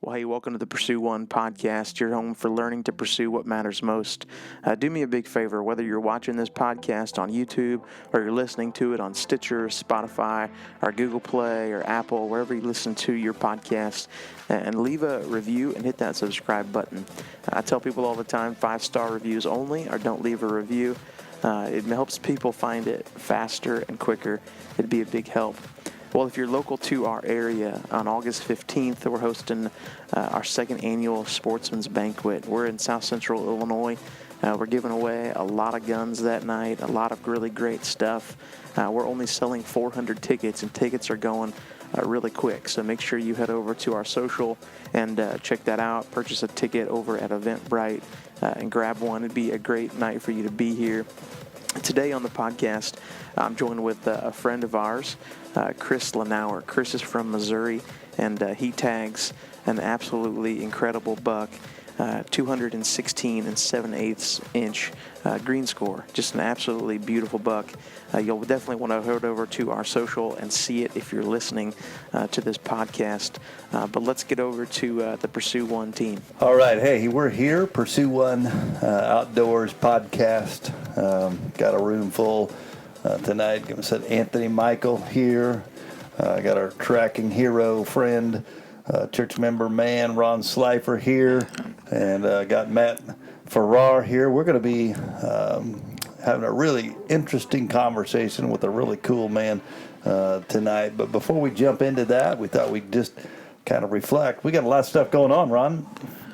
Well, hey, welcome to the Pursue One podcast, your home for learning to pursue what matters most. Do me a big favor, whether you're watching this podcast on YouTube or you're listening to it on Stitcher, Spotify, or Google Play, or Apple, wherever you listen to your podcast, and leave a review and hit that subscribe button. I tell people all the time, 5-star reviews only, or don't leave a review. It helps people find it faster and quicker. It'd be a big help. Well, if you're local to our area, on August 15th, we're hosting our second annual Sportsman's Banquet. We're in South Central Illinois. We're giving away a lot of guns that night, a lot of really great stuff. We're only selling 400 tickets, and tickets are going really quick. So make sure you head over to our social and check that out. Purchase a ticket over at Eventbrite and grab one. It'd be a great night for you to be here. Today on the podcast, I'm joined with a friend of ours, Chris Lenauer. Chris is from Missouri, and he tags an absolutely incredible buck, 216 7/8 inch green score. Just an absolutely beautiful buck. You'll definitely want to head over to our social and see it if you're listening to this podcast. But let's get over to the Pursue One team. All right. Hey, we're here, Pursue One Outdoors podcast. Got a room full tonight. I said Anthony Michael here. Got our tracking hero friend, church member man Ron Slifer here, and got Matt Farrar here. We're going to be having a really interesting conversation with a really cool man tonight. But before we jump into that, we thought we'd just kind of reflect. We got a lot of stuff going on, Ron.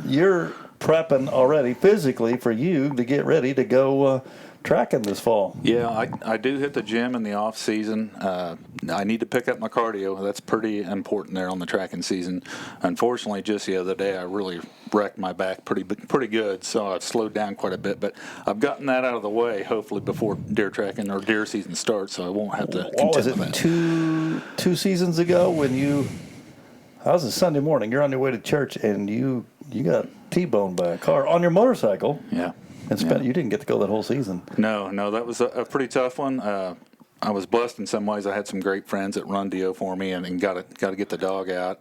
You're prepping already physically for you to get ready to go tracking this fall. Yeah, I do hit the gym in the off season. I need to pick up my cardio. That's pretty important there on the tracking season. Unfortunately, just the other day I really wrecked my back pretty good, so I've slowed down quite a bit. But I've gotten that out of the way, hopefully before deer tracking or deer season starts, so I won't have to contend with that. What was it, two seasons ago when you? That was a Sunday morning. You're on your way to church and you got T-boned by a car on your motorcycle. Yeah. And you didn't get to go that whole season. No, that was a pretty tough one. I was blessed in some ways. I had some great friends that run DO for me and got to get the dog out.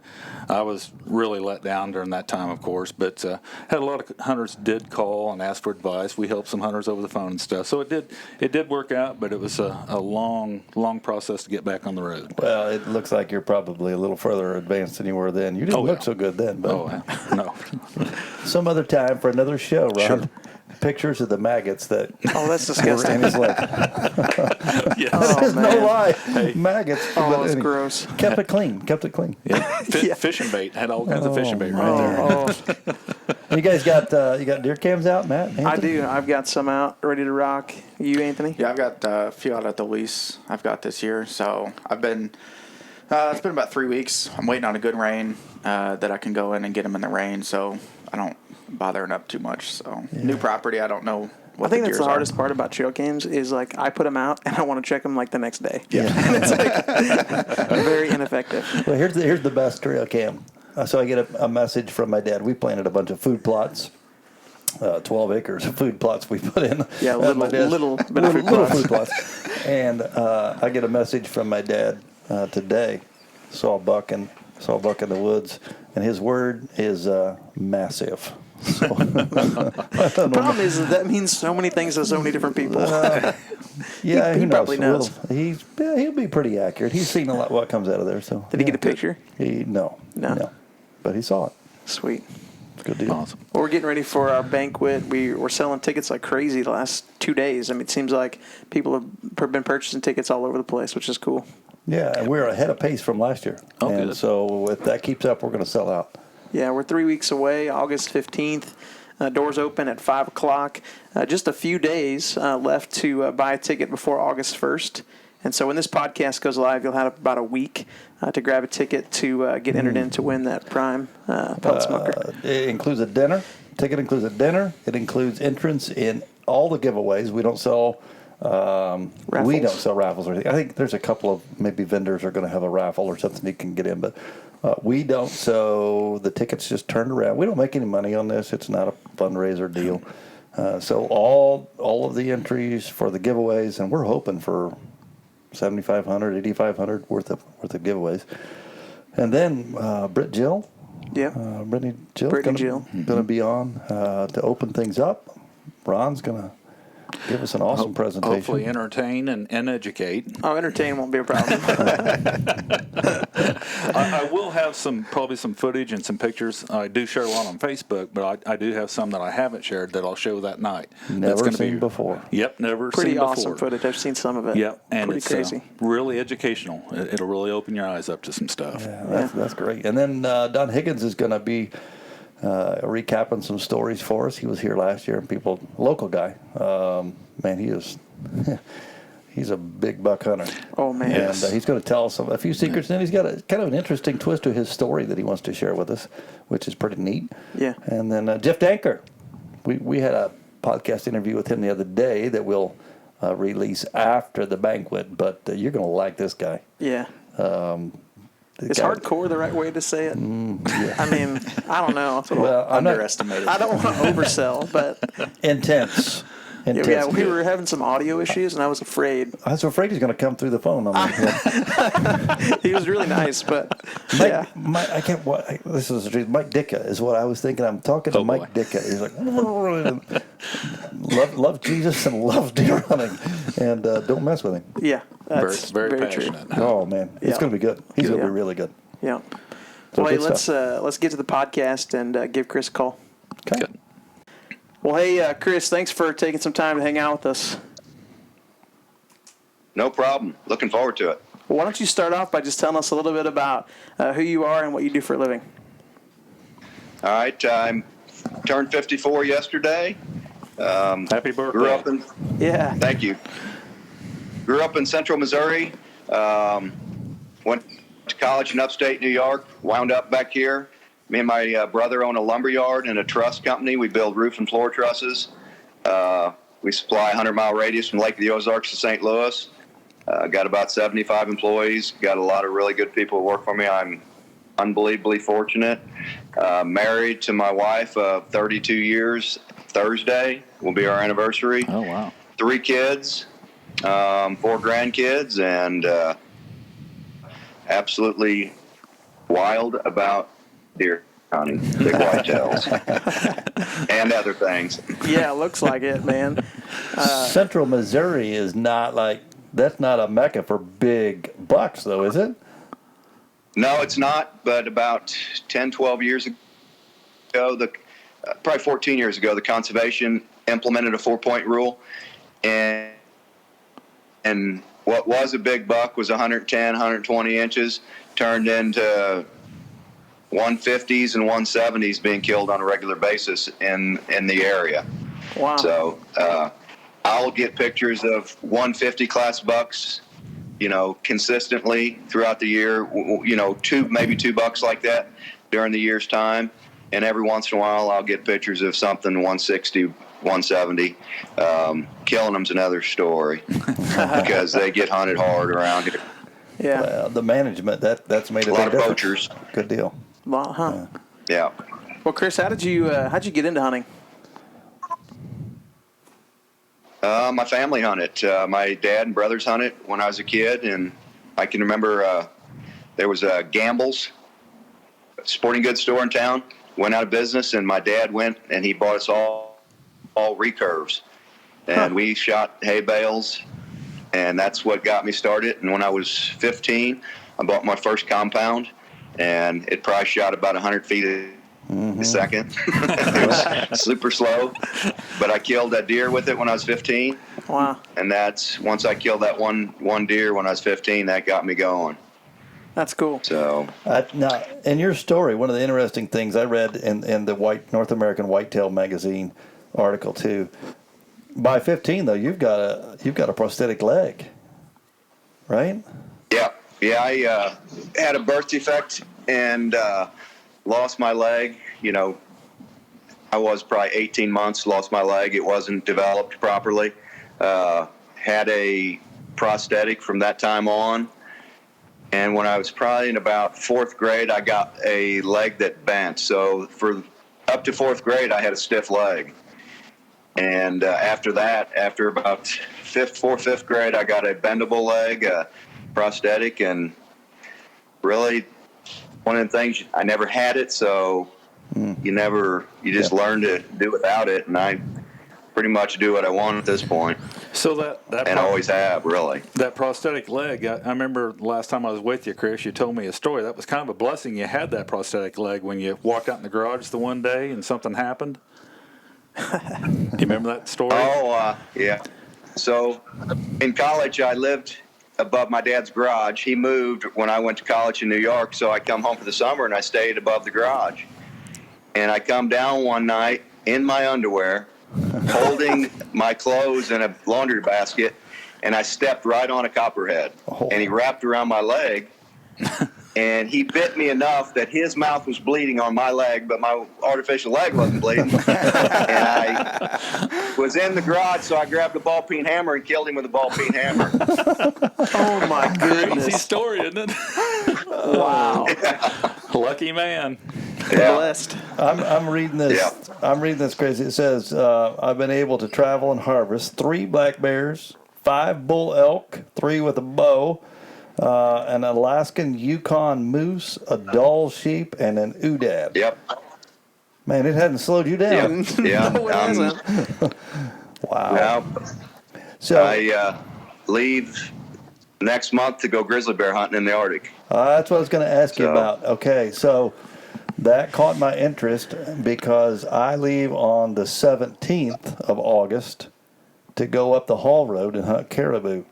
I was really let down during that time, of course, but had a lot of hunters did call and ask for advice. We helped some hunters over the phone and stuff. So it did work out, but it was a long process to get back on the road. Well, it looks like you're probably a little further advanced than you were then. You didn't look so good then, but no. Some other time for another show, Ron. Sure. Pictures of the maggots that that's disgusting. in his leg. Yes. That is no lie. Hey. Maggots. Oh, that's gross. Kept it clean. Yeah. Fishing bait. Had all kinds of fishing bait right there. You guys got deer cams out, Matt? Anthony? I do. I've got some out, ready to rock. You, Anthony? Yeah, I've got a few out at the lease I've got this year. So I've been, it's been about 3 weeks. I'm waiting on a good rain that I can go in and get them in the rain so I don't bothering up too much. So new property, I don't know what I think the that's the deers hardest are. part about trail cams is like I put them out and I want to check them like the next day. Yeah. And it's like very ineffective. Well, here's the best trail cam. So I get a message from my dad. We planted a bunch of food plots. 12 acres of food plots we put in. Yeah, little food plots. And I get a message from my dad today. Saw a buck in the woods, and his word is massive. So, the problem is that means so many things to so many different people. Yeah, he probably knows. He'll be pretty accurate. He's seen a lot what comes out of there. So did he get a picture? No, but he saw it. Sweet. It's a good deal. Awesome. Well, we're getting ready for our banquet. We're selling tickets like crazy the last 2 days. I mean, it seems like people have been purchasing tickets all over the place, which is cool. Yeah, and we're ahead of pace from last year. Oh, and good. so if that keeps up, we're going to sell out. Yeah, we're 3 weeks away, August 15th. Doors open at 5 o'clock. Just a few days left to buy a ticket before August 1st. And so when this podcast goes live, you'll have about a week to grab a ticket to get entered in to win that prime pelt smoker. It includes a dinner. Ticket includes a dinner. It includes entrance in all the giveaways. We don't sell raffles or anything. I think there's a couple of maybe vendors are going to have a raffle or something you can get in, but we don't. So the tickets just turned around. We don't make any money on this. It's not a fundraiser deal. So all of the entries for the giveaways, and we're hoping for 7,500, 8,500 worth of giveaways. And then Britt Jill, Yep. Brittany Jill. Brittany Going to be on to open things up. Ron's going to give us an awesome presentation. Hopefully entertain and educate. Oh, entertain won't be a problem. I will have probably some footage and some pictures. I do share a lot on Facebook, but I do have some that I haven't shared that I'll show that night. Never seen before. Yep, never Pretty seen before. Pretty awesome footage. I've seen some of it. Yep, and pretty it's crazy. Really educational. It'll really open your eyes up to some stuff. Yeah, that's great. And then Don Higgins is going to be recapping some stories for us. He was here last year, and local guy. Man, he is. He's a big buck hunter. Oh, man. And he's going to tell us a few secrets. And he's got a kind of an interesting twist to his story that he wants to share with us, which is pretty neat. Yeah. And then Jeff Danker. We had a podcast interview with him the other day that we'll release after the banquet, but you're going to like this guy. Yeah. Is hardcore the right way to say it? Yeah. I mean, I don't know. It's a Well, I'm not- Underestimated. I don't want to oversell, but Intense. yeah, we were having some audio issues, and I was afraid. I was afraid he's going to come through the phone. He was really nice, but I can't. This is the truth. Mike Dicka is what I was thinking. I'm talking to Mike Dicka. He's like, love Jesus and love deer hunting, and don't mess with him. Yeah, that's very true. passionate. Oh man, it's going to be good. He's going to Yeah. be really good. Yeah. So Well, hey, good stuff. let's get to the podcast and give Chris a call. Okay. Good. Well, hey, Chris, thanks for taking some time to hang out with us. No problem. Looking forward to it. Well, why don't you start off by just telling us a little bit about who you are and what you do for a living? All right. I turned 54 yesterday. Happy birthday. Grew up in. Yeah. Thank you. Grew up in Central Missouri. Went to college in upstate New York. Wound up back here. Me and my brother own a lumber yard and a truss company. We build roof and floor trusses. We supply a 100-mile radius from Lake of the Ozarks to St. Louis. Got about 75 employees. Got a lot of really good people who work for me. I'm unbelievably fortunate. Married to my wife of 32 years. Thursday will be our anniversary. Oh, wow. 3 kids, 4 grandkids, and absolutely wild about deer hunting, big whitetails, and other things. Yeah, looks like it, man. Central Missouri is not that's not a mecca for big bucks, though, is it? No, it's not, but about 10, 12 years ago, probably 14 years ago, the conservation implemented a 4-point rule, and what was a big buck was 110, 120 inches, turned into 150s and 170s being killed on a regular basis in the area. Wow. So I'll get pictures of 150 class bucks, consistently throughout the year, maybe 2 bucks like that during the year's time. And every once in a while I'll get pictures of something 160, 170. Killing them's another story because they get hunted hard around here. Yeah. The management, that's made A lot of poachers. Good deal. Wow, huh? Yeah. Well, Chris, how'd you get into hunting? My family hunted. My dad and brothers hunted when I was a kid, and I can remember there was a Gamble's sporting goods store in town. Went out of business, and my dad went and he bought us all recurves, and we shot hay bales, and that's what got me started. And when I was 15, I bought my first compound, and it probably shot about 100 feet a second. It was super slow, but I killed a deer with it when I was 15. Wow. And that's once I killed that one deer when I was 15, that got me going. That's cool. So Now, in your story, one of the interesting things I read in the North American Whitetail magazine article too. By 15, though, you've got a prosthetic leg, right? yeah, I had a birth defect and lost my leg. I was probably 18 months, lost my leg. It wasn't developed properly. Had a prosthetic from that time on. And when I was probably in about 4th grade, I got a leg that bent. So for up to 4th grade, I had a stiff leg. And after that, after about 5th grade, I got a bendable leg, prosthetic, and really one of the things. I never had it, so you just learn to do without it, and I pretty much do what I want at this point. So that and always have, really. That prosthetic leg, I remember the last time I was with you, Chris, you told me a story. That was kind of a blessing you had that prosthetic leg when you walked out in the garage the one day and something happened. Do you remember that story? Oh, yeah. So in college, I lived above my dad's garage. He moved when I went to college in New York, so I come home for the summer, and I stayed above the garage. And I come down one night in my underwear, holding my clothes in a laundry basket, and I stepped right on a copperhead. And he wrapped around my leg, and he bit me enough that his mouth was bleeding on my leg, but my artificial leg wasn't bleeding. And I was in the garage, so I grabbed a ball-peen hammer and killed him with a ball-peen hammer. Oh, my goodness. Crazy story, isn't it? Wow. Lucky man. Yeah. Blessed. I'm reading this. Yeah. I'm reading this crazy. It says, I've been able to travel and harvest 3 black bears, 5 bull elk, 3 with a bow, an Alaskan Yukon moose, a Dall sheep, and an Udab. Yep. Man, it hadn't slowed you down. Yeah. No, it hasn't. Wow. Now, So I leave next month to go grizzly bear hunting in the Arctic. that's what I was going to ask you So- about. Okay, so that caught my interest because I leave on the 17th of August to go up the Hall Road and hunt caribou.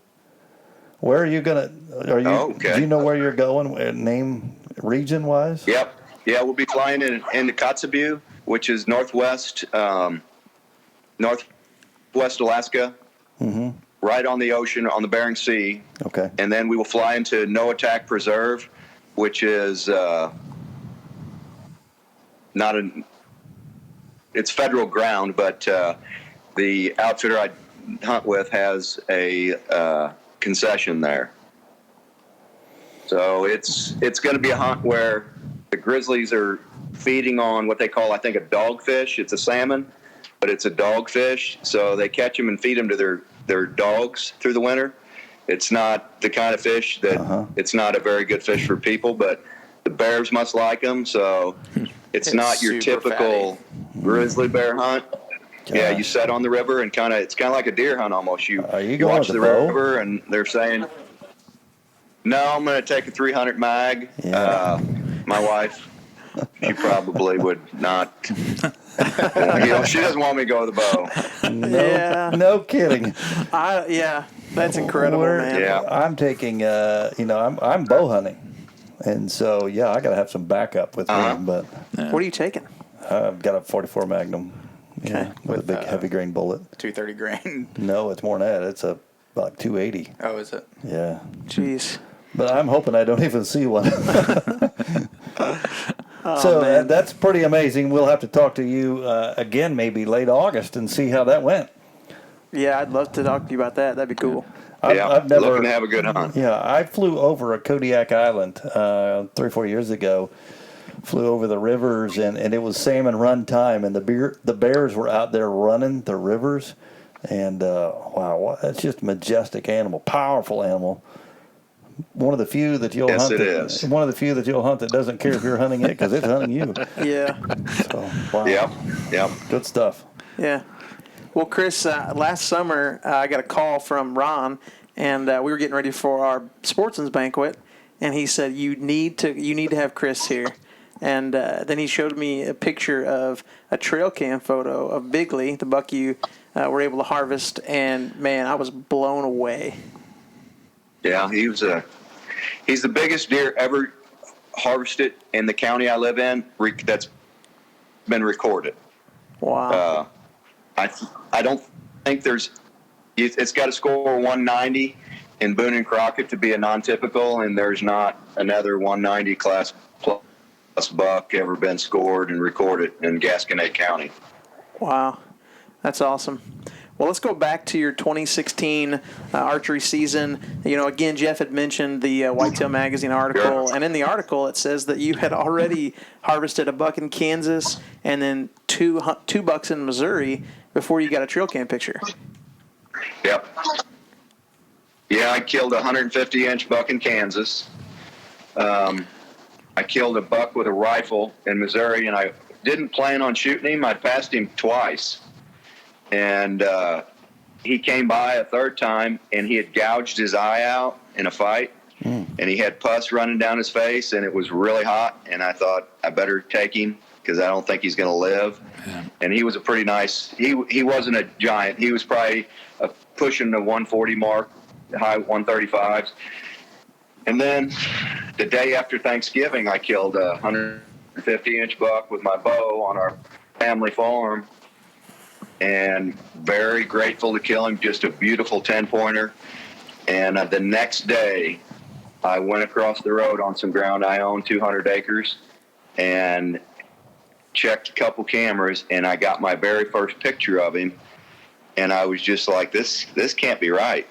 Where are you going to, Okay. do you know where you're going, name, region-wise? Yep. Yeah, we'll be flying into Kotzebue, which is northwest Alaska, right on the ocean, on the Bering Sea. Okay. And then we will fly into No-Attack Preserve, which is it's federal ground, but the outfitter I hunt with has a concession there. So it's going to be a hunt where the grizzlies are feeding on what they call, I think, a dogfish. It's a salmon, but it's a dogfish. So they catch them and feed them to their dogs through the winter. It's not the kind of fish that it's not a very good fish for people, but the bears must like them. So it's not your super typical grizzly bear hunt. Yeah, Gosh. you set on the river and it's kind of like a deer hunt almost. You Are you going watch with the the bow? river and they're saying, no, I'm going to take a 300 mag. Yeah. My wife, she probably would not. She doesn't want me to go with the bow. Yeah. No kidding. That's incredible, man. Yeah. I'm taking, I'm bow hunting. And so, yeah, I got to have some backup with me, but What are you taking? I've got a 44 Magnum. Okay. With a big heavy grain bullet. 230 grain. No, it's more than that. It's about 280. Oh, is it? Yeah. Jeez. But I'm hoping I don't even see one. Man. That's pretty amazing. We'll have to talk to you again maybe late August and see how that went. Yeah, I'd love to talk to you about that. That'd be cool. I've never, looking to have a good hunt. Yeah, I flew over a Kodiak Island 3 or 4 years ago. Flew over the rivers, and it was salmon run time, and the bears were out there running the rivers. And, wow, it's just a majestic animal, powerful animal. One of the few that you'll hunt. Yes, it is. One of the few that you'll hunt that doesn't care if you're hunting it because it's hunting you. Yeah. So, wow. Yep. Good stuff. Yeah. Well, Chris, last summer I got a call from Ron, and we were getting ready for our sportsman's banquet, and he said you need to have Chris here, and then he showed me a picture of a trail cam photo of Bigley, the buck you were able to harvest, and man, I was blown away. Yeah, he's the biggest deer ever harvested in the county I live in that's been recorded. Wow. I don't think it's got to score 190 in Boone and Crockett to be a non-typical, and there's not another 190 class plus buck ever been scored and recorded in Gasconade County. Wow. That's awesome. Well, let's go back to your 2016 archery season. Again, Jeff had mentioned the Whitetail Magazine article, and in the article it says that you had already harvested a buck in Kansas and then two bucks in Missouri before you got a trail cam picture. Yep. Yeah, I killed a 150-inch buck in Kansas. I killed a buck with a rifle in Missouri, and I didn't plan on shooting him. I passed him twice, and he came by a third time, and he had gouged his eye out in a fight, and he had pus running down his face, and it was really hot, and I thought I better take him because I don't think he's going to live. Yeah. And he was a pretty nice – he wasn't a giant. He was probably pushing the 140 mark, high 135s. And then the day after Thanksgiving, I killed a 150-inch buck with my bow on our family farm, and very grateful to kill him, just a beautiful 10-pointer. And the next day, I went across the road on some ground I own, 200 acres, and checked a couple cameras, and I got my very first picture of him, and I was just like, this can't be right.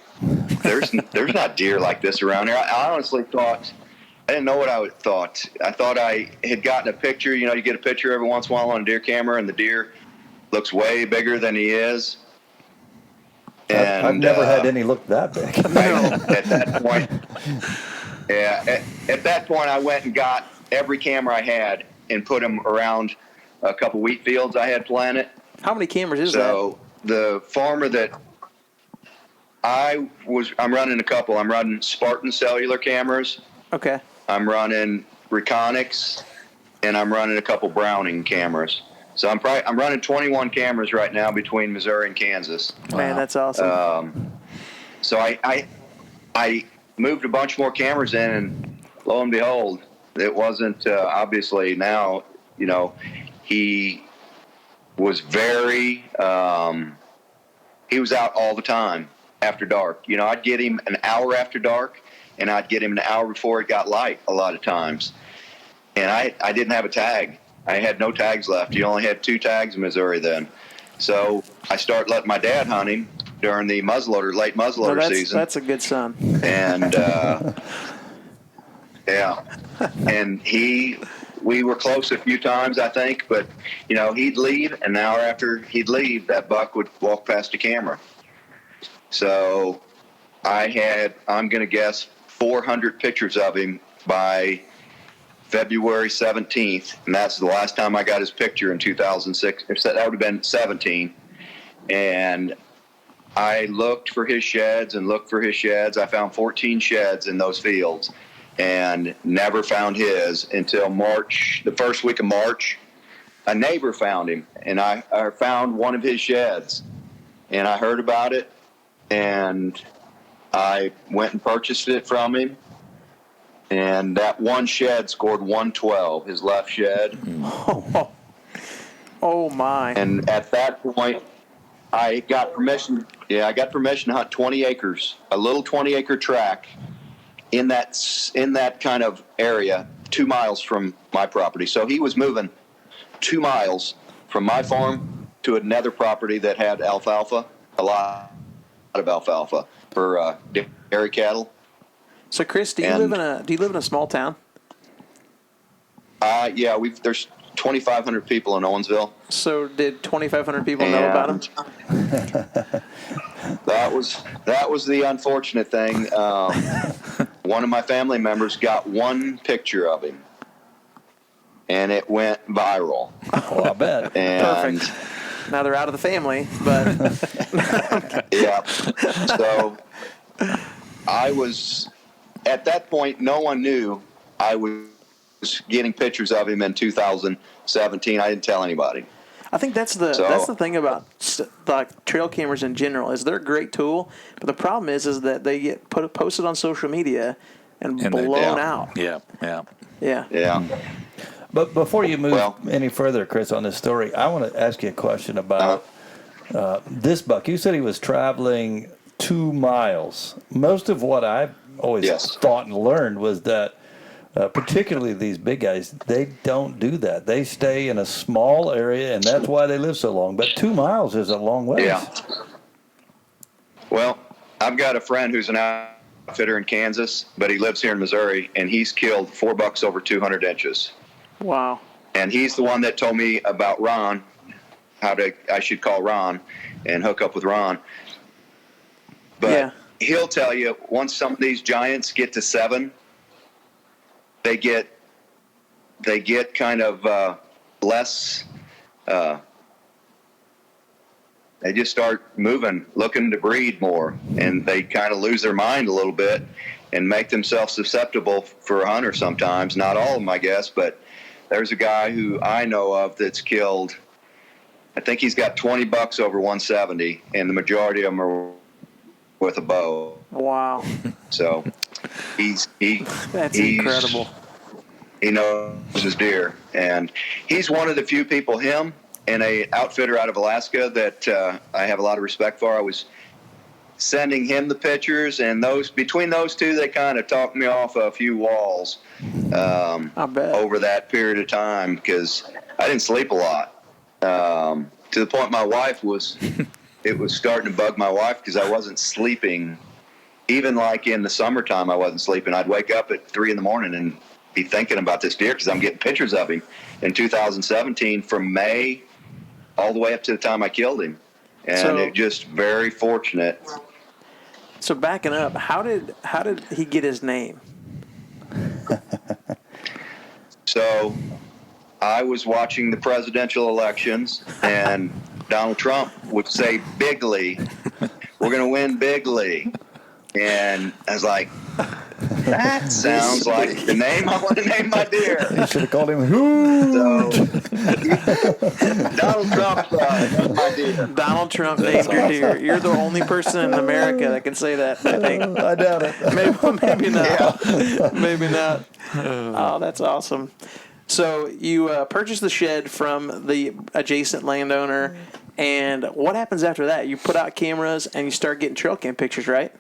There's not deer like this around here. I honestly thought, I didn't know what I thought. I thought I had gotten a picture. You know, you get a picture every once in a while on a deer camera, and the deer looks way bigger than he is. And I've never had any look that big. At that point, at that point, I went and got every camera I had and put them around a couple wheat fields I had planted. How many cameras is that? So the farmer that I'm running a couple. I'm running Spartan cellular cameras. Okay. I'm running Reconics, and I'm running a couple Browning cameras. So I'm running 21 cameras right now between Missouri and Kansas. Man, that's awesome. So I moved a bunch more cameras in, and lo and behold, it wasn't obviously now. You know, he was very. He was out all the time after dark. You know, I'd get him an hour after dark, and I'd get him an hour before it got light a lot of times. And I didn't have a tag. I had no tags left. You only had 2 tags in Missouri then. So I started letting my dad hunt him during the late muzzleloader season. That's a good son. And, yeah. And we were close a few times, I think. But, you know, he'd leave, an hour after he'd leave, that buck would walk past the camera. So I'm going to guess, 400 pictures of him by February 17th, and that's the last time I got his picture in 2006. That would have been 17. And I looked for his sheds and looked for his sheds. I found 14 sheds in those fields and never found his until March, the first week of March. A neighbor found him, and I found one of his sheds, and I heard about it, and I went and purchased it from him. And that one shed scored 112, his left shed. Oh my. And at that point, I got permission to hunt 20 acres, a little 20-acre tract in that kind of area, 2 miles from my property. So he was moving 2 miles from my farm to another property that had alfalfa, a lot of alfalfa for dairy cattle. So, Chris, do you live in a small town? Yeah, there's 2,500 people in Owensville. So, did 2,500 people know about him? That was the unfortunate thing. One of my family members got one picture of him, and it went viral. Oh, I bet. And perfect. Now they're out of the family, but yeah. So I was. At that point, no one knew I was getting pictures of him in 2017. I didn't tell anybody. I think that's the thing about like trail cameras in general is they're a great tool, but the problem is that they get posted on social media and blown out. Yeah. But before you move any further, Chris, on this story, I want to ask you a question about this buck. You said he was traveling 2 miles. Most of what I've always thought and learned was that particularly these big guys, they don't do that. They stay in a small area, and that's why they live so long. But 2 miles is a long way. Yeah. Well, I've got a friend who's an outfitter in Kansas, but he lives here in Missouri, and he's killed 4 bucks over 200 inches. Wow. And he's the one that told me about Ron, I should call Ron and hook up with Ron. But he'll tell you once some of these giants get to 7, they get they get kind of less. They just start moving, looking to breed more, and they kind of lose their mind a little bit and make themselves susceptible for a hunter sometimes. Not all of them, I guess, but there's a guy who I know of that's killed, I think he's got 20 bucks over 170, and the majority of them are with a bow. Wow. So That's incredible. He knows his deer, and he's one of the few people, him and a outfitter out of Alaska, that I have a lot of respect for. I was sending him the pictures, and between those two, they kind of talked me off a few walls I bet. over that period of time, because I didn't sleep a lot, to the point my wife was it was starting to bug my wife because I wasn't sleeping. Even like in the summertime, I wasn't sleeping. I'd wake up at 3 a.m. and be thinking about this deer because I'm getting pictures of him in 2017 from May all the way up to the time I killed him. And it just very fortunate. So backing up, how did he get his name? So I was watching the presidential elections, and Donald Trump would say, Bigley, we're going to win Bigley. And I was like, that sounds like the name I want to name my deer. You should have called him Hoot. So, Donald Trump named my deer. Donald Trump named your deer. You're the only person in America that can say that, I think. I doubt it. Maybe not. Yeah. Maybe not. Oh, that's awesome. So you purchased the shed from the adjacent landowner, and what happens after that? You put out cameras and you start getting trail cam pictures, right?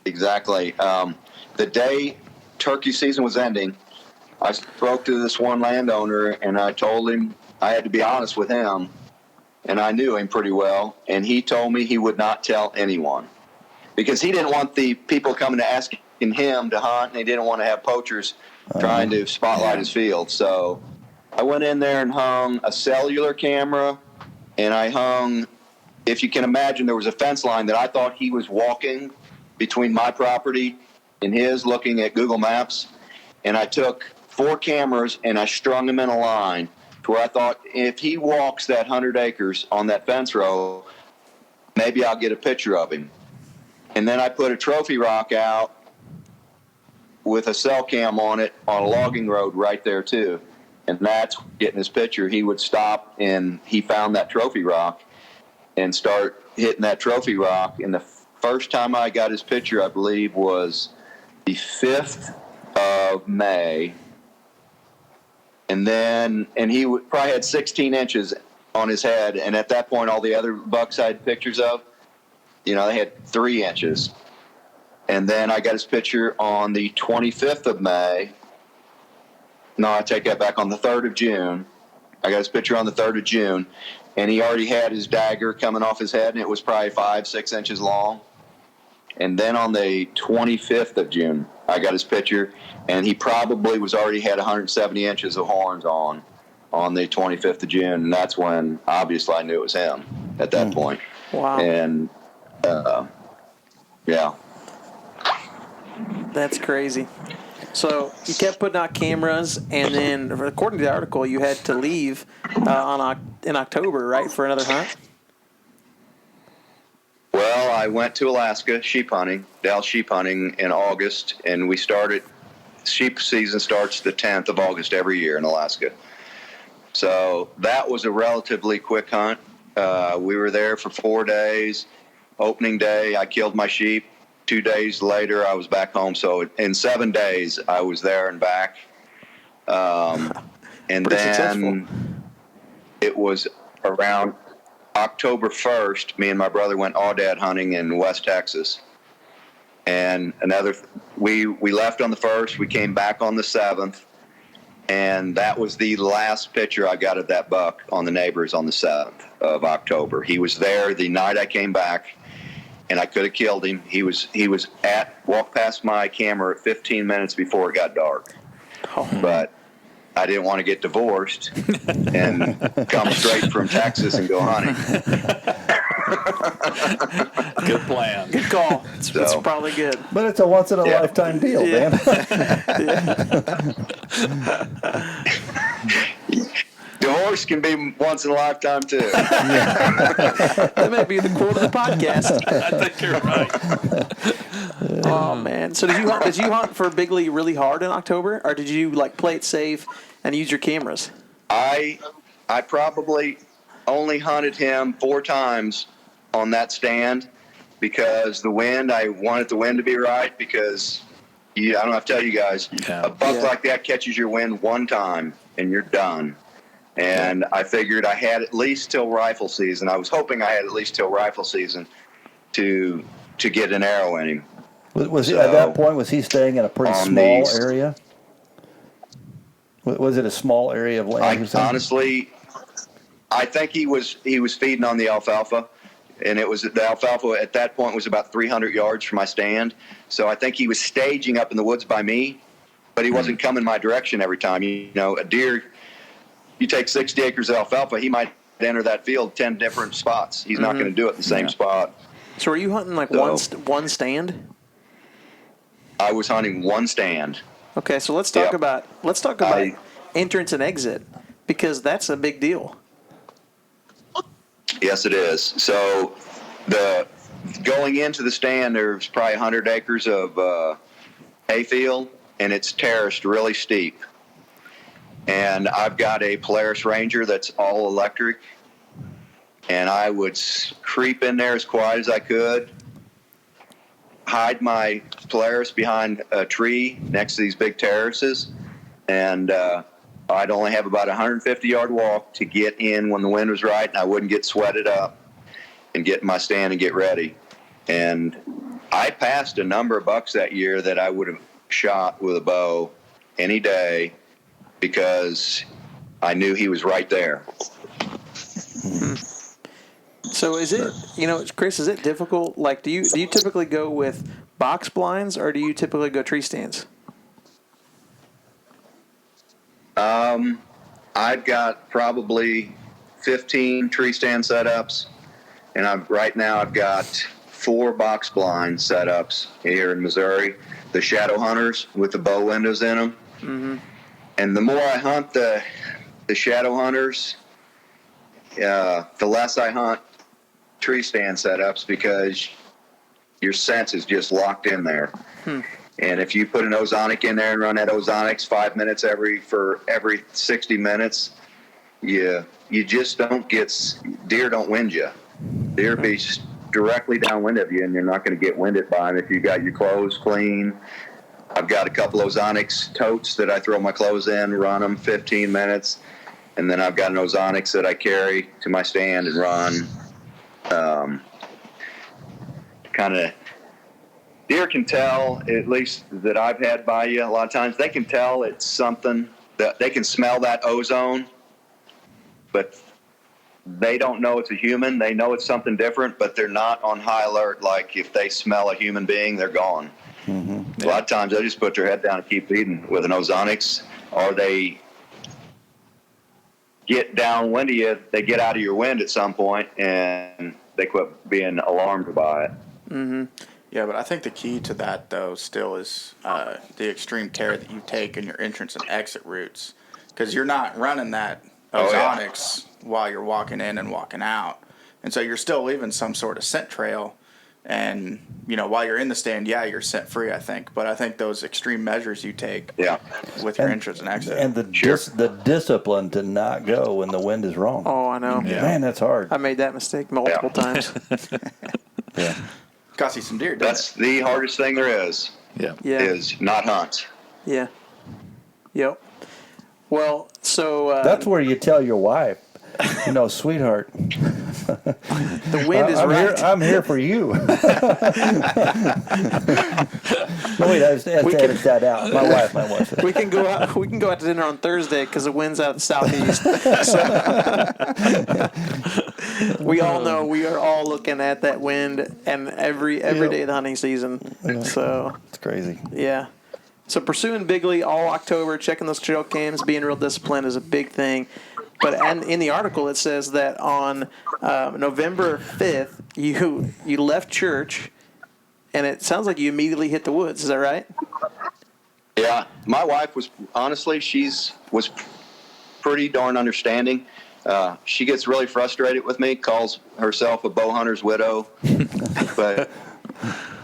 Exactly. The day turkey season was ending, I spoke to this one landowner, and I told him I had to be honest with him, and I knew him pretty well, and he told me he would not tell anyone because he didn't want the people coming to asking him to hunt, and he didn't want to have poachers trying to spotlight his field. So I went in there and hung a cellular camera, and I hung, if you can imagine, there was a fence line that I thought he was walking between my property and his, looking at Google Maps, and I took 4 cameras and I strung them in a line to where I thought if he walks that 100 acres on that fence row, maybe I'll get a picture of him. And then I put a trophy rock out with a cell cam on it on a logging road right there too, and that's getting his picture. He would stop, and he found that trophy rock and start hitting that trophy rock. And the first time I got his picture, I believe, was the 5th of May. And he probably had 16 inches on his head. And at that point, all the other bucks I had pictures of, they had 3 inches. And then I got his picture on the 25th of May. No, I take that back, on the 3rd of June. I got his picture on the 3rd of June. And he already had his dagger coming off his head, and it was probably 5-6 inches long. And then on the 25th of June, I got his picture, and he probably already had 170 inches of horns on the 25th of June. And that's when, obviously, I knew it was him at that point. Wow. And, yeah. That's crazy. So you kept putting out cameras, and then, according to the article, you had to leave in October, right, for another hunt? Well, I went to Alaska sheep hunting, Dallas sheep hunting in August, and sheep season starts the 10th of August every year in Alaska. So that was a relatively quick hunt. We were there for 4 days. Opening day, I killed my sheep. 2 days later, I was back home. So in 7 days, I was there and back. And then successful. It was around October 1st, me and my brother went aoudad hunting in West Texas. And we left on the 1st, we came back on the 7th, and that was the last picture I got of that buck on the neighbors on the 7th of October. He was there the night I came back, and I could have killed him. He walked past my camera at 15 minutes before it got dark. Oh. But I didn't want to get divorced and come straight from Texas and go hunting. Good plan. Good call. It's probably good. But it's a once-in-a-lifetime deal, Yeah. man. Divorce can be once in a lifetime too. That may be the quote of the podcast. I think you're right. Oh man! So did you hunt for Bigley really hard in October, or did you like play it safe and use your cameras? I probably only hunted him 4 times on that stand because I wanted the wind to be right because I don't have to tell you guys, a buck like that catches your wind one time and you're done. And I figured I had at least till rifle season. I was hoping I had at least till rifle season to get an arrow in him. Was at that point, was he staying in a pretty small area? Was it a small area of land? Honestly, I think he was feeding on the alfalfa, and the alfalfa at that point was about 300 yards from my stand. So I think he was staging up in the woods by me, but he wasn't coming my direction every time. You know, a deer, you take 60 acres of alfalfa, he might enter that field 10 different spots. He's not going to do it in the same spot. So are you hunting like one stand? I was hunting one stand. Okay, so let's talk about entrance and exit because that's a big deal. Yes, it is. So going into the stand, there's probably 100 acres of hayfield, and it's terraced really steep. And I've got a Polaris Ranger that's all electric, and I would creep in there as quiet as I could, hide my Polaris behind a tree next to these big terraces, and I'd only have about a 150-yard walk to get in when the wind was right, and I wouldn't get sweated up and get in my stand and get ready. And I passed a number of bucks that year that I would have shot with a bow any day because I knew he was right there. So is it, Chris, is it difficult? Like, do you typically go with box blinds or do you typically go tree stands? I've got probably 15 tree stand setups, and right now I've got 4 box blind setups here in Missouri. The Shadow Hunters with the bow windows in them. Mm-hmm. And the more I hunt the Shadow Hunters, the less I hunt tree stand setups because your sense is just locked in there. And if you put an ozonic in there and run that ozonics 5 minutes every 60 minutes, you just don't deer don't wind you. Deer be directly downwind of you, and you're not going to get winded by them if you got your clothes clean. I've got a couple ozonics totes that I throw my clothes in, run them 15 minutes, and then I've got an ozonics that I carry to my stand and run. Deer can tell, at least that I've had by you a lot of times, they can tell it's something that they can smell that ozone, but they don't know it's a human. They know it's something different, but they're not on high alert. Like if they smell a human being, they're gone. Mm-hmm. A lot of times they just put their head down and keep feeding with an ozonics, or they get downwind of you, they get out of your wind at some point, and they quit being alarmed by it. Mm-hmm. Yeah, but I think the key to that, though, still is the extreme care that you take in your entrance and exit routes. Because you're not running that ozonics while you're walking in and walking out. And so you're still leaving some sort of scent trail. And, while you're in the stand, you're scent free, I think. But I think those extreme measures you take with your entrance and exit. And the discipline to not go when the wind is wrong. Oh, I know. Yeah. Man, that's hard. I made that mistake multiple times. Yeah. Cost you some deer, That's the hardest thing there is. Yeah. Is not hunt. Yeah. Yep. Well, so that's where you tell your wife, sweetheart, the wind is right. I'm here for you. No, wait, I have to edit that out. My wife. We can go out. We can go out to dinner on Thursday because the wind's out of the southeast. So, we all know we are all looking at that wind, and every day of the hunting season. Yeah. So it's crazy. Yeah. So pursuing Bigley all October, checking those trail cams, being real disciplined is a big thing. But in the article, it says that on November 5th, you left church, and it sounds like you immediately hit the woods. Is that right? Yeah, my wife was was pretty darn understanding. She gets really frustrated with me, calls herself a bow hunter's widow, but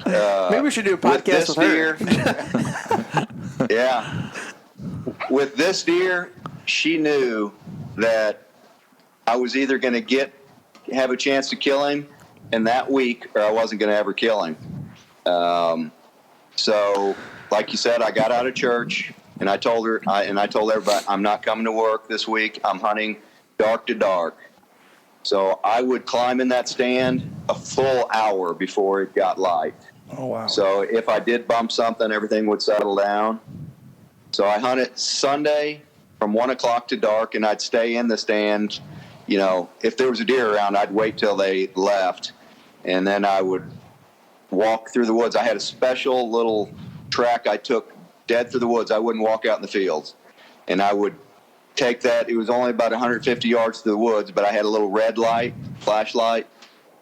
maybe we should do a podcast with her. Deer, yeah, with this deer, she knew that I was either going to have a chance to kill him in that week, or I wasn't going to ever kill him. So, like you said, I got out of church and I told everybody, I'm not coming to work this week. I'm hunting dark to dark. So I would climb in that stand a full hour before it got light. Oh, wow. So if I did bump something, everything would settle down. So I hunted Sunday from 1 o'clock to dark, and I'd stay in the stand. You know, if there was a deer around, I'd wait till they left, and then I would walk through the woods. I had a special little track I took dead through the woods. I wouldn't walk out in the fields. And I would take that. It was only about 150 yards through the woods, but I had a little red light, flashlight,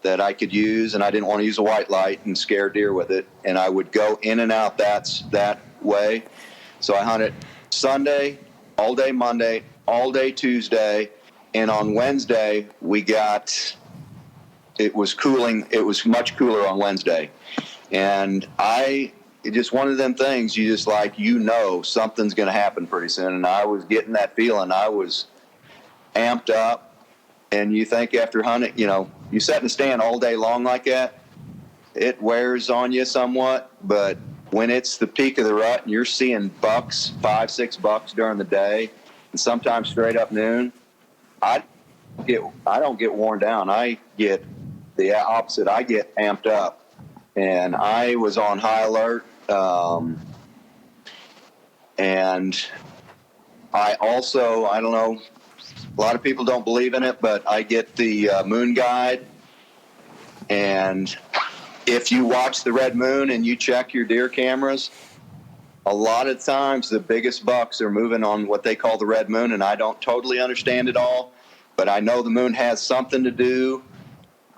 that I could use, and I didn't want to use a white light and scare deer with it. And I would go in and out that way. So I hunted Sunday, all day Monday, all day Tuesday, and on Wednesday it was cooling. It was much cooler on Wednesday. And it's just one of them things you just something's going to happen pretty soon. And I was getting that feeling. I was amped up. And you think after hunting, you sit in the stand all day long like that, it wears on you somewhat. But when it's the peak of the rut and you're seeing bucks, 5-6 bucks during the day, and sometimes straight up noon, I don't get worn down. I get the opposite. I get amped up. And I was on high alert. And I also, I don't know, a lot of people don't believe in it, but I get the moon guide. And if you watch the red moon and you check your deer cameras, a lot of times the biggest bucks are moving on what they call the red moon. And I don't totally understand it all, but I know the moon has something to do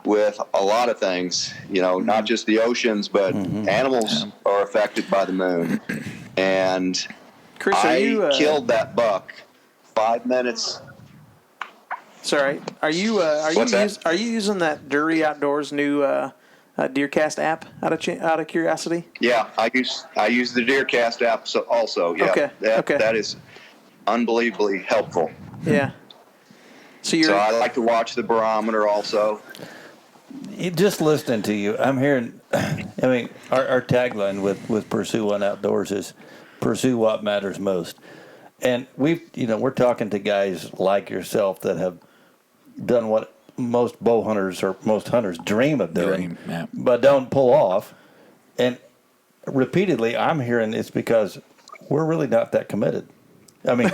with a lot of things, not just the oceans, but animals are affected by the moon. And Chris, I killed that buck 5 minutes. Sorry, are you using that Dury Outdoors new DeerCast app out of curiosity? Yeah, I use the DeerCast app also. Yeah, okay. That is unbelievably helpful. Yeah. So I like to watch the barometer also. Just listening to you, I'm hearing. I mean, our tagline with Pursue One Outdoors is "Pursue what matters most," and we're talking to guys like yourself that have done what most bow hunters or most hunters dream of doing, but don't pull off. And repeatedly, I'm hearing it's because we're really not that committed. I mean,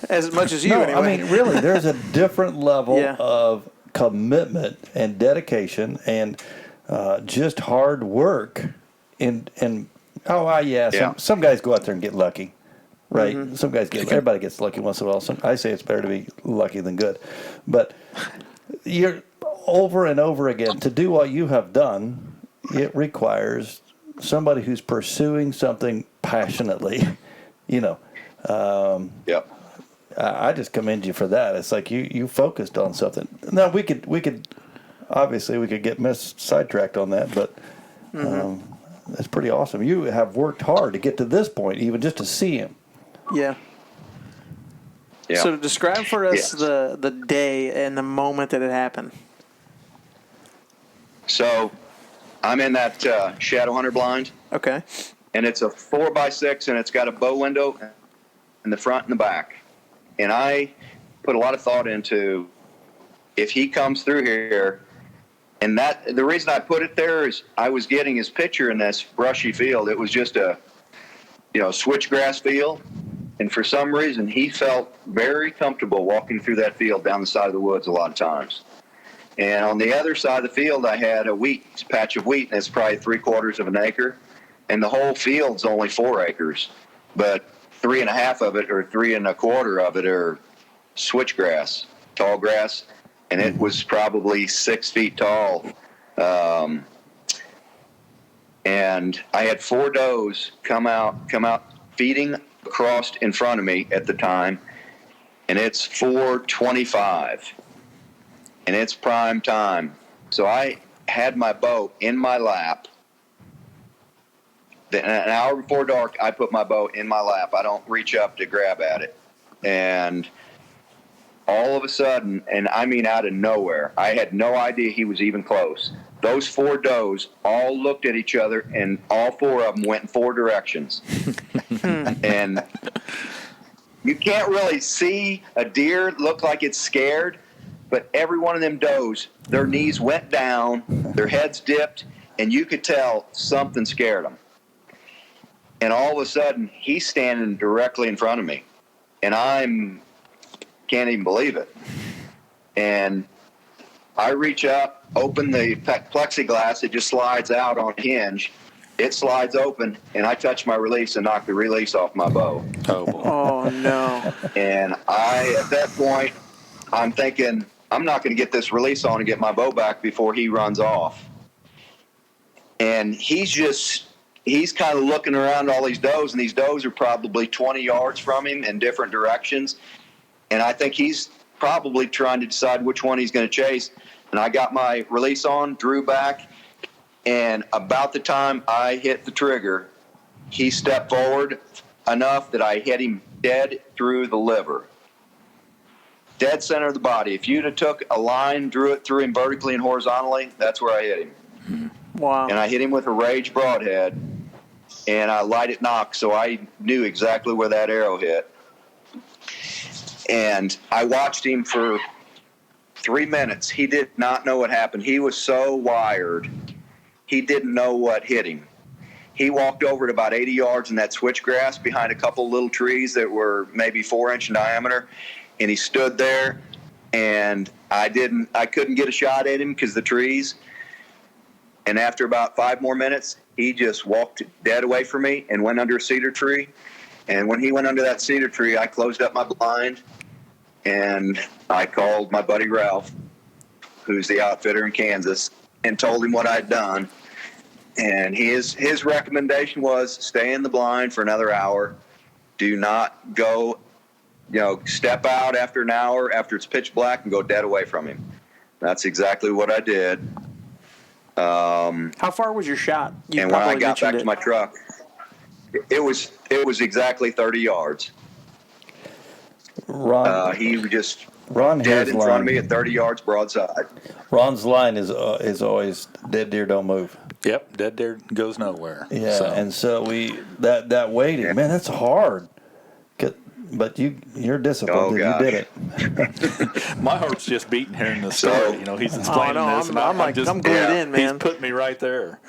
as much as you. No, anyway. I mean, really, there's a different level of commitment and dedication and just hard work. Some guys go out there and get lucky, right? Mm-hmm. Some guys everybody gets lucky once in a while. I say it's better to be lucky than good, but you're over and over again to do what you have done. It requires somebody who's pursuing something passionately, I just commend you for that. It's like you focused on something. Now we could obviously get sidetracked on that, but that's pretty awesome. You have worked hard to get to this point, even just to see him. Yeah. Yeah. So describe for us the day and the moment that it happened. So I'm in that shadow hunter blind. Okay. And it's a 4x6, and it's got a bow window in the front and the back. And I put a lot of thought into if he comes through here, and the reason I put it there is I was getting his picture in this brushy field. It was just a, switchgrass field. And for some reason, he felt very comfortable walking through that field down the side of the woods a lot of times. And on the other side of the field, I had a patch of wheat, and it's probably 3/4 of an acre. And the whole field's only 4 acres. But 3.5 of it, or 3.25 of it, are switchgrass, tall grass, and it was probably 6 feet tall. And I had 4 does come out feeding across in front of me at the time, and it's 4:25, and it's prime time. So I had my bow in my lap. An hour before dark, I put my bow in my lap. I don't reach up to grab at it. And all of a sudden, and I mean out of nowhere, I had no idea he was even close. Those 4 does all looked at each other, and all 4 of them went in 4 directions. And you can't really see a deer look like it's scared, but every one of them does, their knees went down, their heads dipped, and you could tell something scared them. And all of a sudden, he's standing directly in front of me, and can't even believe it. And I reach up, open the plexiglass. It just slides out on a hinge. It slides open, and I touch my release and knock the release off my bow. Oh, boy. Oh, no. And at that point, I'm thinking, I'm not going to get this release on and get my bow back before he runs off. And he's kind of looking around all these does, and these does are probably 20 yards from him in different directions. And I think he's probably trying to decide which one he's going to chase. And I got my release on, drew back, and about the time I hit the trigger, he stepped forward enough that I hit him dead through the liver. Dead center of the body. If you'd have took a line, drew it through him vertically and horizontally, that's where I hit him. Wow. And I hit him with a Rage broadhead, and I light it knocked, so I knew exactly where that arrow hit. And I watched him for 3 minutes. He did not know what happened. He was so wired, he didn't know what hit him. He walked over at about 80 yards in that switchgrass behind a couple little trees that were maybe 4-inch in diameter, and he stood there, and I couldn't get a shot at him because the trees. And after about 5 more minutes, he just walked dead away from me and went under a cedar tree. And when he went under that cedar tree, I closed up my blind, and I called my buddy Ralph, who's the outfitter in Kansas, and told him what I'd done. And his recommendation was stay in the blind for another hour. Do not go, step out after an hour after it's pitch black and go dead away from him. That's exactly what I did. How far was your shot? You and when I probably got back mentioned to my truck, it was exactly 30 yards. Ron, he was just Ron dead in line. front of me at 30 yards broadside. Ron's line is always dead deer don't move. Yep, dead deer goes nowhere. Yeah, So. and so that waiting, man, that's hard. But you're disciplined. Oh, and gosh. you did it. My heart's just beating hearing the story. He's explaining this, and I'm glued in, man. He's put me right there.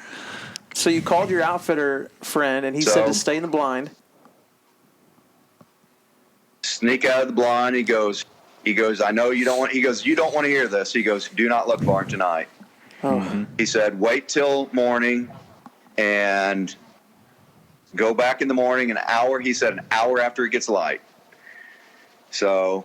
So you called your outfitter friend, and he said to stay in the blind. Sneak out of the blind. He goes, I know you don't want, you don't want to hear this. He goes, do not look for him tonight. Oh. He said, wait till morning and go back in the morning an hour. He said an hour after it gets light. So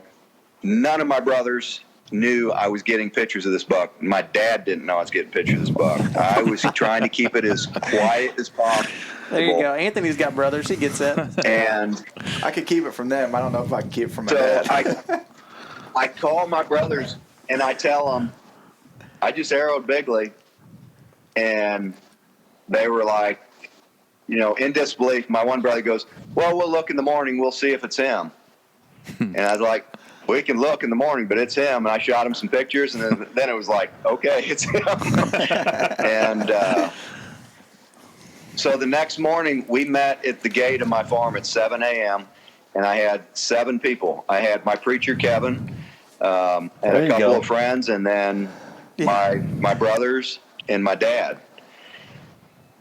none of my brothers knew I was getting pictures of this buck. My dad didn't know I was getting pictures of this buck. I was trying to keep it as quiet as possible. There you go. Anthony's got brothers. He gets that. And I could keep it from them. I don't know if I can keep it from my so dad. I call my brothers and I tell them I just arrowed Bigley, and they were like, in disbelief. My one brother goes, well, we'll look in the morning. We'll see if it's him. And I was like, we can look in the morning, but it's him. And I shot him some pictures, and then it was like, okay, it's him. And so the next morning, we met at the gate of my farm at 7 a.m., and I had 7 people. I had my preacher, Kevin, and a couple of friends, and then my brothers and my dad.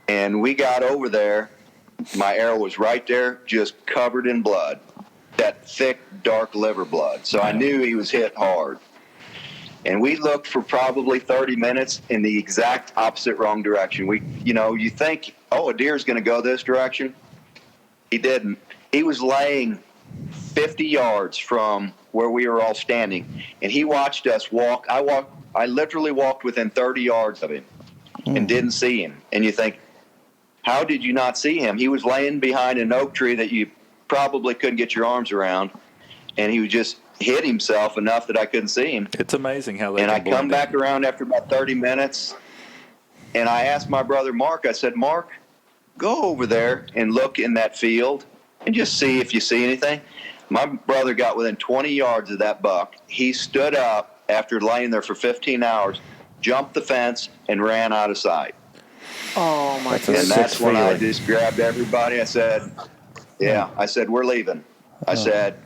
And we got over there. My arrow was right there, just covered in blood, that thick, dark liver blood. So I knew he was hit hard. And we looked for probably 30 minutes in the exact opposite wrong direction. You think, a deer's going to go this direction. He didn't. He was laying 50 yards from where we were all standing, and he watched us walk. I literally walked within 30 yards of him. and didn't see him. And you think, how did you not see him? He was laying behind an oak tree that you probably couldn't get your arms around, and he was just hit himself enough that I couldn't see him. It's amazing how they And can I come back around after about 30 minutes, and I asked my brother Mark, I said, Mark, go over there and look in that field and just see if you see anything. My brother got within 20 yards of that buck. He stood up after laying there for 15 hours, jumped the fence, and ran out of sight. Oh, my That's a goodness. And that's sick when I feeling. just grabbed everybody. I said, I said, we're leaving. I said,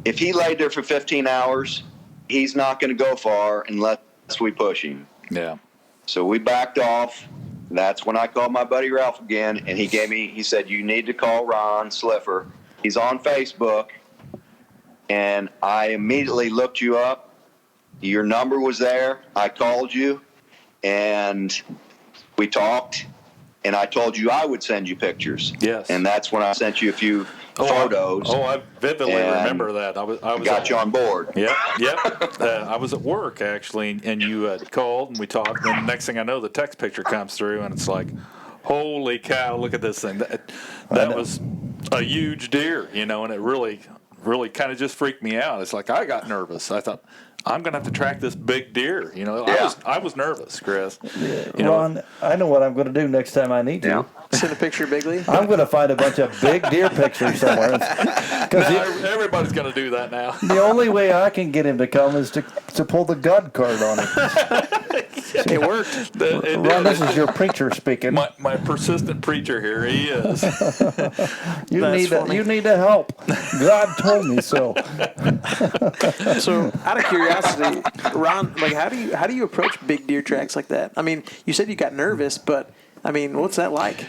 if he laid there for 15 hours, he's not going to go far unless we push him. Yeah. So we backed off. That's when I called my buddy Ralph again, and he said, you need to call Ron Sliffer. He's on Facebook. And I immediately looked you up. Your number was there. I called you, and we talked, and I told you I would send you pictures. Yes. And that's when I sent you a few photos. I vividly And remember that. I was got you on board. Yep. I was at work, actually, and you called, and we talked, and the next thing I know, the text picture comes through, and it's like, holy cow, look at this thing. That was a huge deer, and it really kind of just freaked me out. It's like I got nervous. I thought, I'm going to have to track this big deer. I was nervous, Chris. Ron, I know what I'm going to do next time I need to. Yeah. Send a picture, Bigley. I'm going to find a bunch of big deer pictures somewhere. Everybody's going to do that now. The only way I can get him to come is to pull the God card on him. It worked. Ron, this is your preacher speaking. My persistent preacher here, he is. You need to help. God told me so. So, out of curiosity, Ron, how do you approach big deer tracks like that? I mean, you said you got nervous, but I mean, what's that like?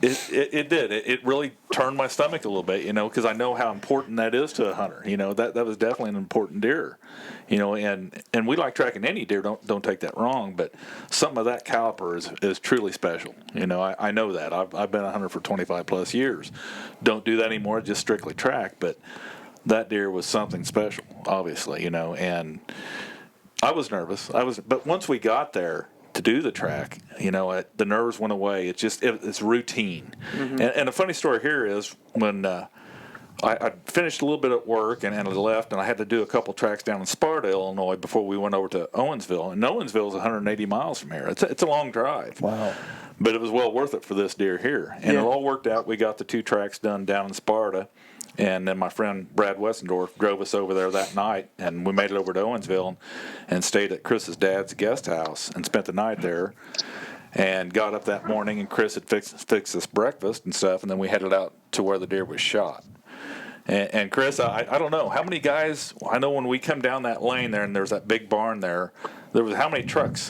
It did. It really turned my stomach a little bit, because I know how important that is to a hunter. That was definitely an important deer, and we like tracking any deer. Don't take that wrong, but something of that caliber is truly special. I know that. I've been a hunter for 25 plus years. Don't do that anymore. Just strictly track, but that deer was something special, obviously, and I was nervous. But once we got there to do the track, the nerves went away. It's routine. Mm-hmm. And a funny story here is when I finished a little bit at work and I left, and I had to do a couple tracks down in Sparta, Illinois, before we went over to Owensville. And Owensville is 180 miles from here. It's a long drive. Wow. But it was well worth it for this deer here. And it all worked out. We got the 2 tracks done down in Sparta. And then my friend Brad Westendorf drove us over there that night, and we made it over to Owensville and stayed at Chris's dad's guest house and spent the night there. And got up that morning, and Chris had fixed us breakfast and stuff, and then we headed out to where the deer was shot. And Chris, I don't know how many guys. I know when we come down that lane there, and there's that big barn there. There was how many trucks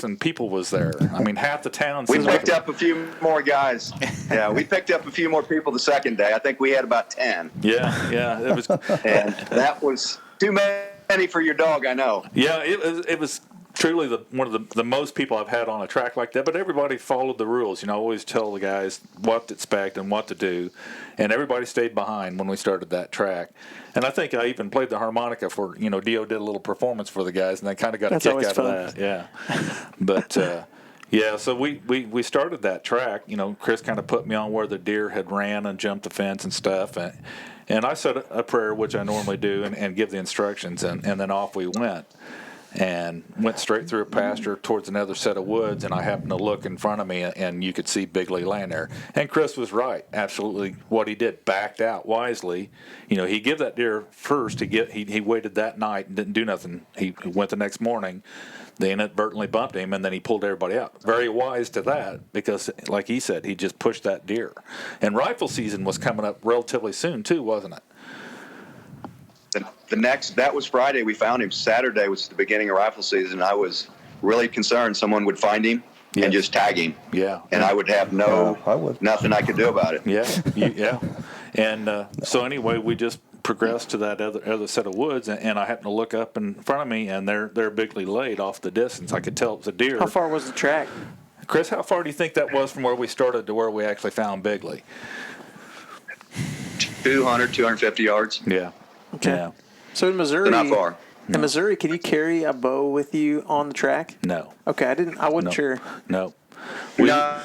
and people was there? I mean, half the town. We picked up a few more guys. Yeah, we picked up a few more people the second day. I think we had about 10. Yeah, it was. And that was too many for your dog, I know. Yeah, it was truly one of the most people I've had on a track like that. But everybody followed the rules. I always tell the guys what to expect and what to do, and everybody stayed behind when we started that track. And I think I even played the harmonica for, Dio did a little performance for the guys, and they kind of got a kick out of that. Yeah. But, so we started that track. Chris kind of put me on where the deer had ran and jumped the fence and stuff. And I said a prayer, which I normally do, and give the instructions, and then off we went. And went straight through a pasture towards another set of woods, and I happened to look in front of me, and you could see Bigley laying there. And Chris was right, absolutely. What he did, backed out wisely. He gave that deer first. He waited that night and didn't do nothing. He went the next morning. They inadvertently bumped him, and then he pulled everybody out. Very wise to that, because, like he said, he just pushed that deer. And rifle season was coming up relatively soon, too, wasn't it? That was Friday. We found him. Saturday was the beginning of rifle season. I was really concerned someone would find him and just tag him. Yeah. And I would have nothing I could do about it. Yeah. And so anyway, we just progressed to that other set of woods, and I happened to look up in front of me, and they're Bigley laid off the distance. I could tell it was a deer. How far was the track? Chris, how far do you think that was from where we started to where we actually found Bigley? 250 yards. Yeah. Okay. Yeah. So in Missouri, So not far. In Missouri, can you carry a bow with you on the track? No. Okay, I wasn't sure. No. No,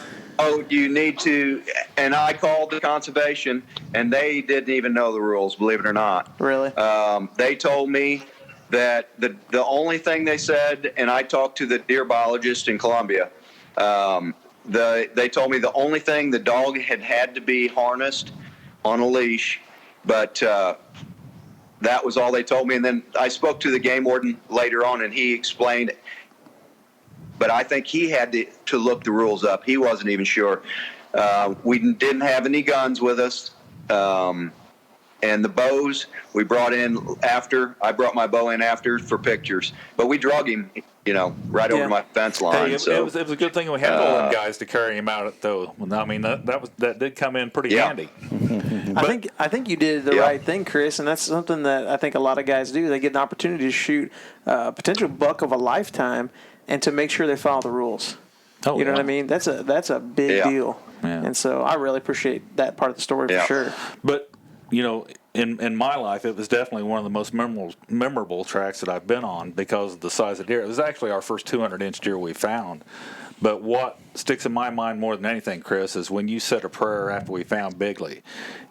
you need to. And I called the conservation, and they didn't even know the rules, believe it or not. Really? They told me that the only thing they said, and I talked to the deer biologist in Columbia, they told me the only thing, the dog had to be harnessed on a leash, but that was all they told me. And then I spoke to the game warden later on, and he explained, but I think he had to look the rules up. He wasn't even sure. We didn't have any guns with us. And the bows we brought in after. I brought my bow in after for pictures. But we drug him, right over my fence line. Hey, it was a good thing we had all them guys to carry him out, though. I mean, that did come in pretty handy. I think you did the right thing, Chris, and that's something that I think a lot of guys do. They get an opportunity to shoot a potential buck of a lifetime, and to make sure they follow the rules. Oh, you know what I mean? That's a big deal. Yeah. And so I really appreciate that part of the story for sure. But in my life, it was definitely one of the most memorable tracks that I've been on because of the size of deer. It was actually our first 200-inch deer we found. But what sticks in my mind more than anything, Chris, is when you said a prayer after we found Bigley,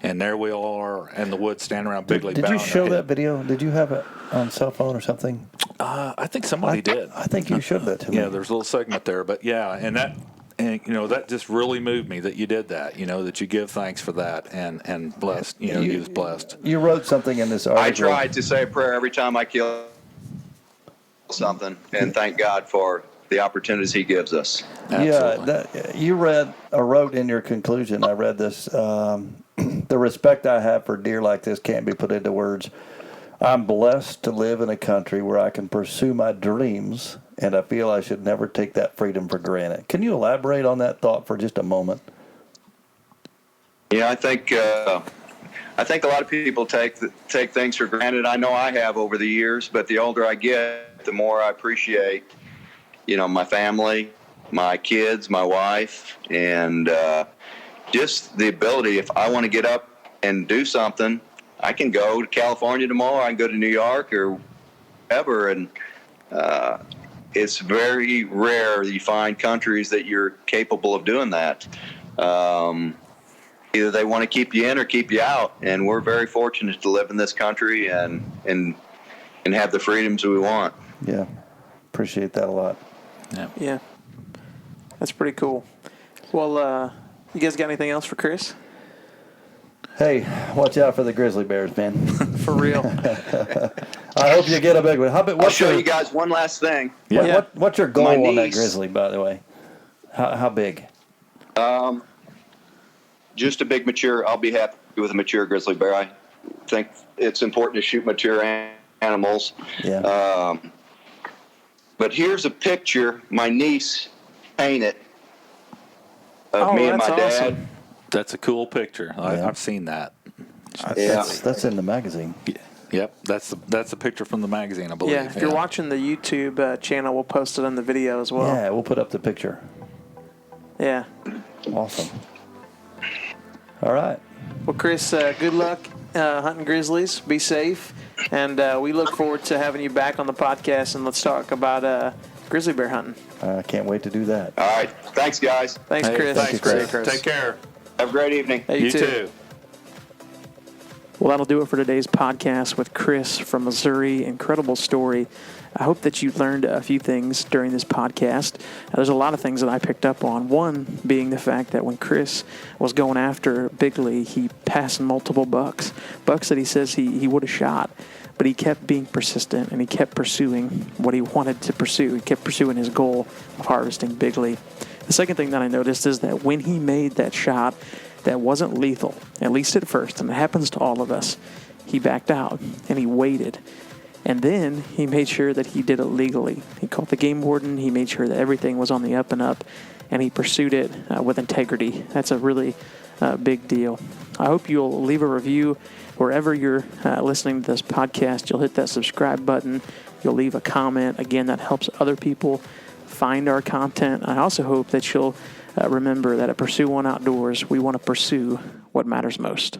and there we all are in the woods standing around Bigley. Did you show that video? Did you have it on cell phone or something? I think somebody did. I think you showed that to me. Yeah, there's a little segment there, but and that just really moved me that you did that. That you give thanks for that and blessed. You was blessed. You wrote something in this article. I tried to say a prayer every time I kill something, and thank God for the opportunities He gives us. Absolutely. Yeah, you wrote in your conclusion. I read this. The respect I have for deer like this can't be put into words. I'm blessed to live in a country where I can pursue my dreams, and I feel I should never take that freedom for granted. Can you elaborate on that thought for just a moment? Yeah, I think a lot of people take things for granted. I know I have over the years, but the older I get, the more I appreciate, my family, my kids, my wife, and just the ability. If I want to get up and do something, I can go to California tomorrow. I can go to New York or wherever, and it's very rare you find countries that you're capable of doing that. Either they want to keep you in or keep you out, and we're very fortunate to live in this country and have the freedoms we want. Yeah, appreciate that a lot. Yeah, that's pretty cool. Well, you guys got anything else for Chris? Hey, watch out for the grizzly bears, man. For real. I hope you get a big one. I'll show you guys one last thing. What's your goal on that grizzly, by the way? How big? Just a big mature. I'll be happy with a mature grizzly bear. I think it's important to shoot mature animals. Yeah. But here's a picture my niece painted of me and my dad. Awesome. That's a cool picture. I've seen that. That's in the magazine. Yep, that's a picture from the magazine, I believe. Yeah, if you're watching the YouTube channel, we'll post it on the video as well. Yeah, we'll put up the picture. Yeah. Awesome. All right. Well, Chris, good luck hunting grizzlies. Be safe. And we look forward to having you back on the podcast, and let's talk about grizzly bear hunting. I can't wait to do that. All right. Thanks, guys. Thanks, Chris. Thanks, Chris. Chris. Take care. Have a great evening. Hey, you too. Well, that'll do it for today's podcast with Chris from Missouri. Incredible story. I hope that you learned a few things during this podcast. There's a lot of things that I picked up on. One being the fact that when Chris was going after Bigley, he passed multiple bucks that he says he would have shot. But he kept being persistent, and he kept pursuing what he wanted to pursue. He kept pursuing his goal of harvesting Bigley. The second thing that I noticed is that when he made that shot that wasn't lethal, at least at first, and it happens to all of us, he backed out, and he waited. And then he made sure that he did it legally. He called the game warden. He made sure that everything was on the up and up, and he pursued it with integrity. That's a really big deal. I hope you'll leave a review wherever you're listening to this podcast. You'll hit that subscribe button. You'll leave a comment. Again, that helps other people find our content. I also hope that you'll remember that at Pursue One Outdoors, we want to pursue what matters most.